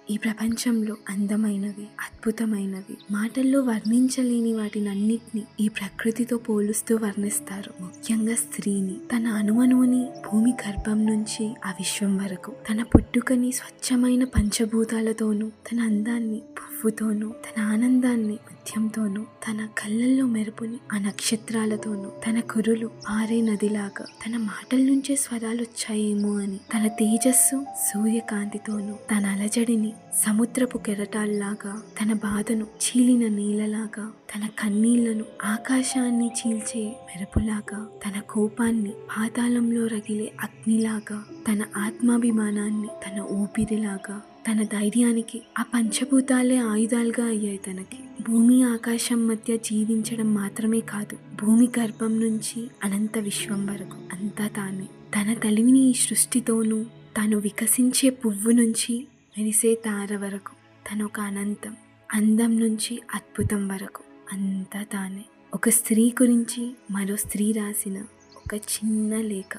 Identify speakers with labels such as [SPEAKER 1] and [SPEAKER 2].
[SPEAKER 1] ఈ ప్రపంచంలో అందమైనవి, అద్భుతమైనవి, మాటల్లో వర్ణించలేని వాటినన్నిటినీ ఈ ప్రకృతితో పోలుస్తూ వర్ణిస్తారు. ముఖ్యంగా స్త్రీని, తన అణువణువుని భూమి గర్భం నుంచి ఆ విశ్వం వరకు, తన పుట్టుకని స్వచ్ఛమైన పంచభూతాలతోనూ, తన అందాన్ని పువ్వుతోనూ, తన ఆనందాన్ని ముత్యంతోనూ, తన కళ్ళల్లో మెరుపుని ఆ నక్షత్రాలతోనూ, తన కురులు పారే నదిలాగా, తన మాటల నుంచే స్వరాలు వచ్చాయేమో అని, తన తేజస్సు సూర్యకాంతితోనూ, తన అలజడిని సముద్రపు కెరటాల్లాగా, తన బాధను చీలిన నీళ్ళలాగా, తన కన్నీళ్లను ఆకాశాన్ని చీల్చే మెరుపులాగా, తన కోపాన్ని పాతాళంలో రగిలే అగ్నిలాగా, తన ఆత్మాభిమానాన్ని తన ఊపిరిలాగా, తన ధైర్యానికి ఆ పంచభూతాలే ఆయుధాలుగా అయ్యాయి తనకి. భూమి ఆకాశం మధ్య జీవించడం మాత్రమే కాదు, భూమి గర్భం నుంచి అనంత విశ్వం వరకు అంతా తానే. తన తెలివిని ఈ సృష్టితోనూ, తాను వికసించే పువ్వు నుంచి మెరిసే తార వరకు, తనొక అనంతం, అందం నుంచి అద్భుతం వరకు అంతా తానే. ఒక స్త్రీ గురించి మరో స్త్రీ రాసిన ఒక చిన్న లేఖ.